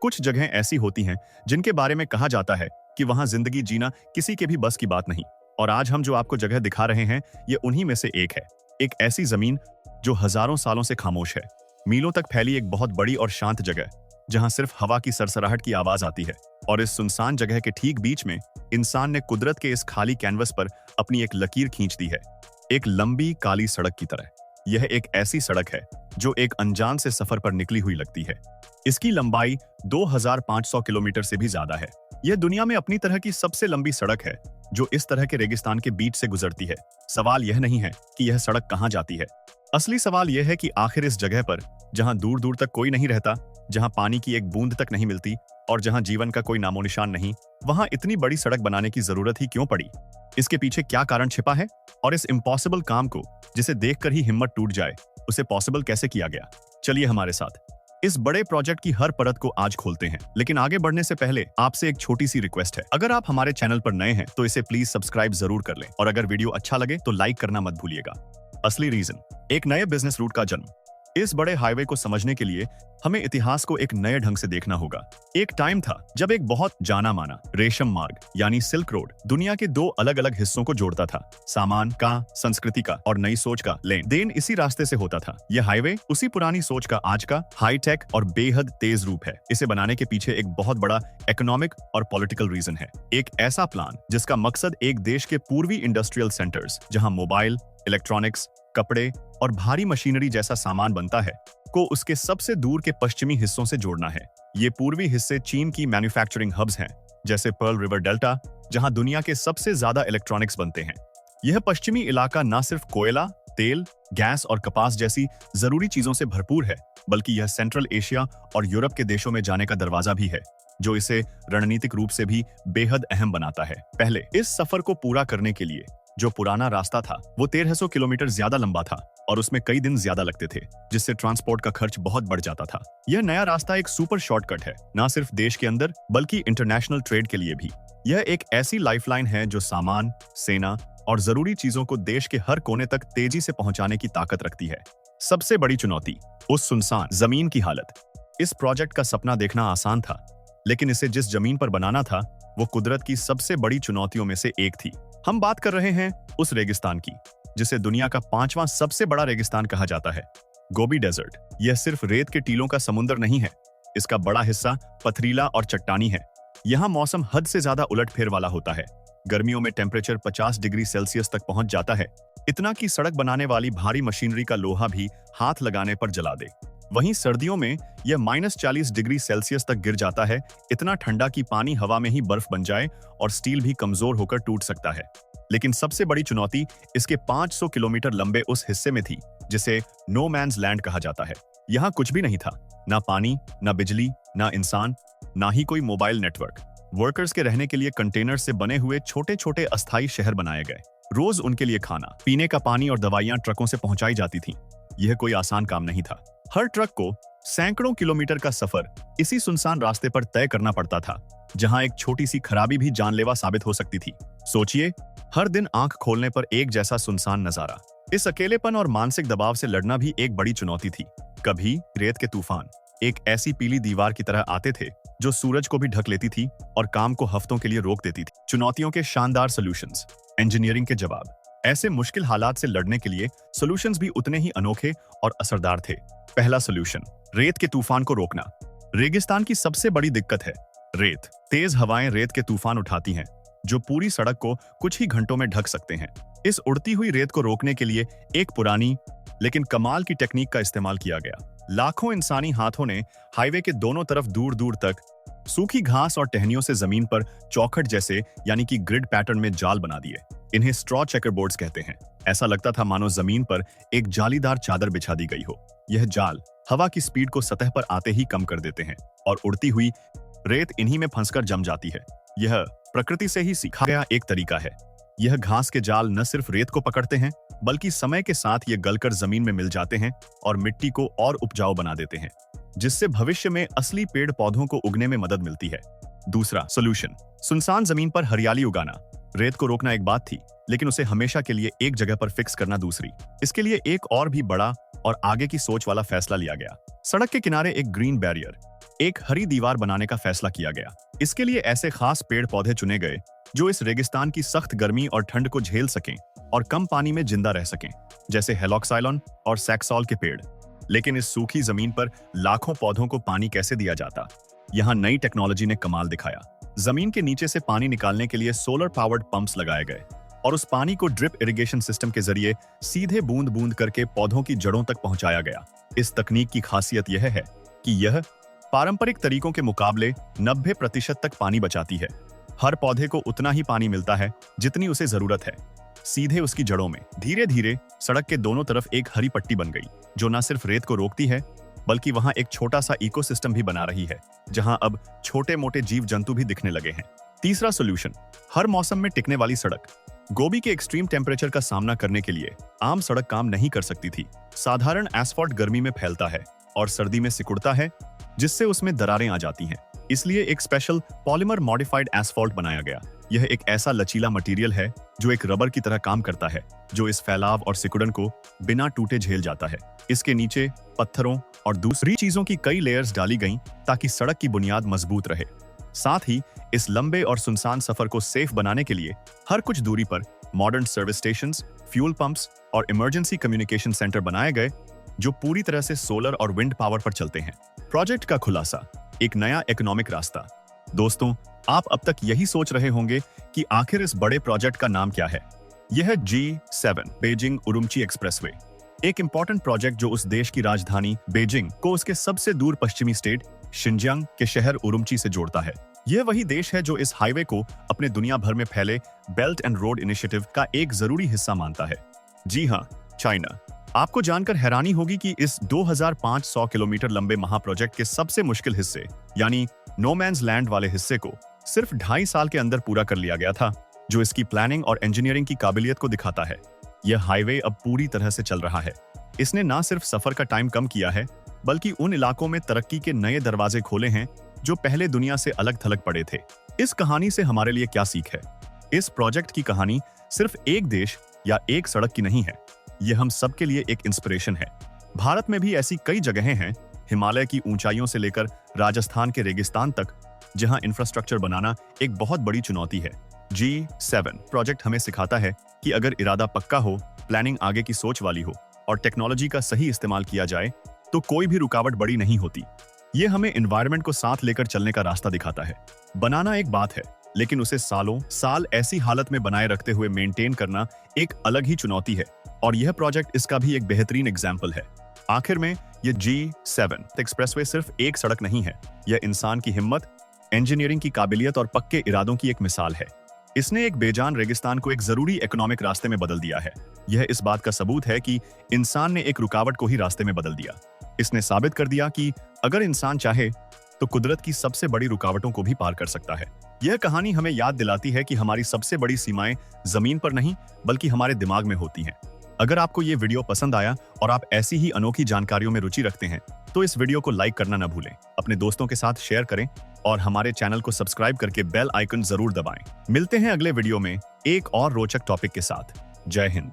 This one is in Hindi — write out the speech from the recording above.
कुछ जगहें ऐसी होती हैं जिनके बारे में कहा जाता है कि वहां जिंदगी जीना किसी के भी बस की बात नहीं। और आज हम जो आपको जगह दिखा रहे हैं ये उन्हीं में से एक है। एक ऐसी जमीन जो हजारों सालों से खामोश है, मीलों तक फैली एक बहुत बड़ी और शांत जगह जहां सिर्फ हवा की सरसराहट की आवाज आती है। और इस सुनसान जगह के ठीक बीच में इंसान ने कुदरत के इस खाली कैनवस पर अपनी एक लकीर खींच दी है, एक लंबी काली सड़क की तरह। यह एक ऐसी सड़क है जो एक अनजान से सफर पर निकली हुई लगती है। इसकी लंबाई 2500 किलोमीटर से भी ज्यादा है। यह दुनिया में अपनी तरह की सबसे लंबी सड़क है जो इस तरह के रेगिस्तान के बीच से गुजरती है। सवाल यह नहीं है कि यह सड़क कहां जाती है, असली सवाल यह है कि आखिर इस जगह पर जहां दूर दूर तक कोई नहीं रहता, जहां पानी की एक बूंद तक नहीं मिलती और जहां जीवन का कोई नामो निशान नहीं, वहां इतनी बड़ी सड़क बनाने की जरूरत ही क्यों पड़ी? इसके पीछे क्या कारण छिपा है और इस इम्पॉसिबल काम को जिसे देखकर ही हिम्मत टूट जाए उसे पॉसिबल कैसे किया गया? चलिए हमारे साथ इस बड़े प्रोजेक्ट की हर परत को आज खोलते हैं। लेकिन आगे बढ़ने से पहले आपसे एक छोटी सी रिक्वेस्ट है। अगर आप हमारे चैनल पर नए हैं तो इसे प्लीज सब्सक्राइब जरूर कर लें और अगर वीडियो अच्छा लगे तो लाइक करना मत भूलिएगा। असली रीजन, एक नए बिजनेस रूट का जन्म। इस बड़े हाईवे को समझने के लिए हमें इतिहास को एक नए ढंग से देखना होगा। एक टाइम था जब एक बहुत जाना माना रेशम मार्ग यानी सिल्क रोड दुनिया के दो अलग अलग हिस्सों को जोड़ता था। सामान का, संस्कृति का और नई सोच का लेन देन इसी रास्ते से होता था। यह हाईवे उसी पुरानी सोच का आज का हाईटेक और बेहद तेज रूप है। इसे बनाने के पीछे एक बहुत बड़ा इकोनॉमिक और पॉलिटिकल रीजन है। एक ऐसा प्लान जिसका मकसद एक देश के पूर्वी इंडस्ट्रियल सेंटर्स जहां मोबाइल, इलेक्ट्रॉनिक्स, कपड़े और भारी मशीनरी जैसा सामान बनता है को उसके सबसे दूर के पश्चिमी हिस्सों से जोड़ना है। ये पूर्वी हिस्से चीन की मैन्युफैक्चरिंग हब्स हैं, जैसे पर्ल रिवर डेल्टा जहां दुनिया के सबसे ज्यादा इलेक्ट्रॉनिक्स बनते हैं। यह पश्चिमी इलाका न सिर्फ कोयला, तेल, गैस और कपास जैसी जरूरी चीजों से भरपूर है, बल्कि यह सेंट्रल एशिया और यूरोप के देशों में जाने का दरवाजा भी है, जो इसे रणनीतिक रूप से भी बेहद अहम बनाता है। पहले इस सफर को पूरा करने के लिए जो पुराना रास्ता था वो 1300 किलोमीटर ज्यादा लंबा था और उसमें कई दिन ज्यादा लगते थे, जिससे ट्रांसपोर्ट का खर्च बहुत बढ़ जाता था। यह नया रास्ता एक सुपर शॉर्टकट है, न सिर्फ देश के अंदर बल्कि इंटरनेशनल ट्रेड के लिए भी। यह एक ऐसी लाइफलाइन है जो सामान, सेना और जरूरी चीजों को देश के हर कोने तक तेजी से पहुंचाने की ताकत रखती है। सबसे बड़ी चुनौती, उस सुनसान जमीन की हालत। इस प्रोजेक्ट का सपना देखना आसान था, लेकिन इसे जिस जमीन पर बनाना था वो कुदरत की सबसे बड़ी चुनौतियों में से एक थी। हम बात कर रहे हैं उस रेगिस्तान की जिसे दुनिया का 5वां सबसे बड़ा रेगिस्तान कहा जाता है, गोबी डेजर्ट। यह सिर्फ रेत के टीलों का समुद्र नहीं है, इसका बड़ा हिस्सा पथरीला और चट्टानी है। यहाँ मौसम हद से ज्यादा उलटफेर वाला होता है। गर्मियों में टेम्परेचर 50 डिग्री सेल्सियस तक पहुंच जाता है, इतना कि सड़क बनाने वाली भारी मशीनरी का लोहा भी हाथ लगाने पर जला दे। वहीं सर्दियों में यह -40 डिग्री सेल्सियस तक गिर जाता है, इतना ठंडा कि पानी हवा में ही बर्फ बन जाए और स्टील भी कमजोर होकर टूट सकता है। लेकिन सबसे बड़ी चुनौती इसके 500 किलोमीटर लंबे उस हिस्से में थी जिसे नो मैन्स लैंड कहा जाता है। यहाँ कुछ भी नहीं था, ना पानी, ना बिजली, ना इंसान, ना ही कोई मोबाइल नेटवर्क। वर्कर्स के रहने के लिए कंटेनर से बने हुए छोटे छोटे अस्थायी शहर बनाए गए। रोज उनके लिए खाना, पीने का पानी और दवाइयां ट्रकों से पहुंचाई जाती थीं। यह कोई आसान काम नहीं था। हर ट्रक को सैकड़ों किलोमीटर का सफर इसी सुनसान रास्ते पर तय करना पड़ता था, जहां एक छोटी सी खराबी भी जानलेवा साबित हो सकती थी। सोचिए, हर दिन आंख खोलने पर एक जैसा सुनसान नजारा। इस अकेलेपन और मानसिक दबाव से लड़ना भी एक बड़ी चुनौती थी। कभी रेत के तूफान एक ऐसी पीली दीवार की तरह आते थे जो सूरज को भी ढक लेती थी और काम को हफ्तों के लिए रोक देती थी। चुनौतियों के शानदार सॉल्यूशंस, इंजीनियरिंग के जवाब। ऐसे मुश्किल हालात से लड़ने के लिए सॉल्यूशंस भी उतने ही अनोखे और असरदार थे। पहला सॉल्यूशन, रेत के तूफान को रोकना। रेगिस्तान की सबसे बड़ी दिक्कत है रेत। तेज हवाएं रेत के तूफान उठाती हैं जो पूरी सड़क को कुछ ही घंटों में ढक सकते हैं। इस उड़ती हुई रेत को रोकने के लिए एक पुरानी लेकिन कमाल की टेक्निक का इस्तेमाल किया गया। लाखों इंसानी हाथों ने हाईवे के दोनों तरफ दूर दूर तक सूखी घास और टहनियों से जमीन पर चौखट जैसे यानी कि ग्रिड पैटर्न में जाल बना दिए। इन्हें स्ट्रॉ चेकरबोर्ड्स कहते हैं। ऐसा लगता था मानो जमीन पर एक जालीदार चादर बिछा दी गई हो। यह जाल हवा की स्पीड को सतह पर आते ही कम कर देते हैं और उड़ती हुई रेत इन्हीं में फंसकर जम जाती है। यह प्रकृति से ही सीखा गया एक तरीका है। यह घास के जाल न सिर्फ रेत को पकड़ते हैं, बल्कि समय के साथ ये गलकर जमीन में मिल जाते हैं और मिट्टी को और उपजाऊ बना देते हैं, जिससे भविष्य में असली पेड़ पौधों को उगने में मदद मिलती है। दूसरा सॉल्यूशन, सुनसान जमीन पर हरियाली उगाना। रेत को रोकना एक बात थी, लेकिन उसे हमेशा के लिए एक जगह पर फिक्स करना दूसरी। इसके लिए एक और भी बड़ा और आगे की सोच वाला फैसला लिया गया। सड़क के किनारे एक ग्रीन बैरियर, एक हरी दीवार बनाने का फैसला किया गया। इसके लिए ऐसे खास पेड़ पौधे चुने गए जो इस रेगिस्तान की सख्त गर्मी और ठंड को झेल सकें और कम पानी में जिंदा रह सकें, जैसे हेलोक्साइलॉन और सैक्सॉल के पेड़। लेकिन इस सूखी जमीन पर लाखों पौधों को पानी कैसे दिया जाता? यहाँ नई टेक्नोलॉजी ने कमाल दिखाया। जमीन के नीचे से पानी निकालने के लिए सोलर पावर्ड पंप्स लगाए गए और उस पानी को ड्रिप इरिगेशन सिस्टम के जरिए सीधे बूंद बूंद करके पौधों की जड़ों तक पहुंचाया गया। इस तकनीक की खासियत यह है कि यह पारंपरिक तरीकों के मुकाबले 90% तक पानी बचाती है। हर पौधे को उतना ही पानी मिलता है जितनी उसे जरूरत है, सीधे उसकी जड़ों में। धीरे धीरे सड़क के दोनों तरफ एक हरी पट्टी बन गई जो न सिर्फ रेत को रोकती है बल्कि वहां एक छोटा सा इकोसिस्टम भी बना रही है, जहां अब छोटे मोटे जीव जंतु भी दिखने लगे हैं। तीसरा सॉल्यूशन, हर मौसम में टिकने वाली सड़क। गोबी के एक्सट्रीम टेम्परेचर का सामना करने के लिए आम सड़क काम नहीं कर सकती थी। साधारण एस्फॉल्ट गर्मी में फैलता है और सर्दी में सिकुड़ता है, जिससे उसमें दरारें आ जाती हैं। इसलिए एक स्पेशल पॉलीमर मॉडिफाइड एस्फॉल्ट बनाया गया। यह एक ऐसा लचीला मटेरियल है जो एक रबर की तरह काम करता है, जो इस फैलाव और सिकुड़न को बिना टूटे झेल जाता है। इसके नीचे पत्थरों और दूसरी चीजों की कई लेयर्स डाली गईं ताकि सड़क की बुनियाद मजबूत रहे। साथ ही इस लंबे और सुनसान सफर को सेफ बनाने के लिए हर कुछ दूरी पर modern service stations, fuel pumps और इमरजेंसी कम्युनिकेशन सेंटर बनाए गए जो पूरी तरह से सोलर और विंड पावर पर चलते हैं। प्रोजेक्ट का खुलासा, एक नया इकोनॉमिक रास्ता। दोस्तों, आप अब तक यही सोच रहे होंगे कि आखिर इस बड़े प्रोजेक्ट का नाम क्या है। यह है G7 बेजिंग उरुमची एक्सप्रेसवे, एक इंपॉर्टेंट प्रोजेक्ट जो उस देश की राजधानी बीजिंग को उसके सबसे दूर पश्चिमी स्टेट शिनजियांग के शहर उरुमची से जोड़ता है। यह वही देश है जो इस हाईवे को अपने दुनिया भर में फैले बेल्ट एंड रोड इनिशिएटिव का एक जरूरी हिस्सा मानता है। जी हाँ, चाइना। आपको जानकर हैरानी होगी कि इस 2500 किलोमीटर लंबे महाप्रोजेक्ट के सबसे मुश्किल हिस्से यानी नो मैन्स लैंड वाले हिस्से को सिर्फ 2.5 साल के अंदर पूरा कर लिया गया था, जो इसकी प्लानिंग और इंजीनियरिंग की काबिलियत को दिखाता है। यह हाईवे अब पूरी तरह से चल रहा है। इसने न सिर्फ सफर का टाइम कम किया है, बल्कि उन इलाकों में तरक्की के नए दरवाजे खोले हैं जो पहले दुनिया से अलग थलग पड़े थे। इस कहानी से हमारे लिए क्या सीख है? इस प्रोजेक्ट की कहानी सिर्फ एक देश या एक सड़क की नहीं है, यह हम सबके लिए एक इंस्पिरेशन है। भारत में भी ऐसी कई जगहें हैं, हिमालय की ऊंचाइयों से लेकर राजस्थान के रेगिस्तान तक, जहां इंफ्रास्ट्रक्चर बनाना एक बहुत बड़ी चुनौती है। G7 प्रोजेक्ट हमें सिखाता है कि अगर इरादा पक्का हो, प्लानिंग आगे की सोच वाली हो और टेक्नोलॉजी का सही इस्तेमाल किया जाए तो कोई भी रुकावट बड़ी नहीं होती। ये हमें एनवायरनमेंट को साथ लेकर चलने का रास्ता दिखाता है। बनाना एक बात है, लेकिन उसे सालों साल ऐसी हालत में बनाए रखते हुए मेंटेन करना एक अलग ही चुनौती है, और यह प्रोजेक्ट इसका भी एक बेहतरीन एग्जाम्पल है। आखिर में ये G7 एक्सप्रेसवे सिर्फ एक सड़क नहीं है, यह इंसान की हिम्मत, इंजीनियरिंग की काबिलियत और पक्के इरादों की एक मिसाल है। इसने एक बेजान रेगिस्तान को एक जरूरी इकोनॉमिक रास्ते में बदल दिया है। यह इस बात का सबूत है कि इंसान ने एक रुकावट को ही रास्ते में बदल दिया। इसने साबित कर दिया कि अगर इंसान चाहे तो कुदरत की सबसे बड़ी रुकावटों को भी पार कर सकता है। यह कहानी हमें याद दिलाती है कि हमारी सबसे बड़ी सीमाएं जमीन पर नहीं बल्कि हमारे दिमाग में होती हैं। अगर आपको ये वीडियो पसंद आया और आप ऐसी ही अनोखी जानकारियों में रुचि रखते हैं तो इस वीडियो को लाइक करना न भूलें, अपने दोस्तों के साथ शेयर करें और हमारे चैनल को सब्सक्राइब करके बेल आइकन जरूर दबाएं। मिलते हैं अगले वीडियो में एक और रोचक टॉपिक के साथ। जय हिंद।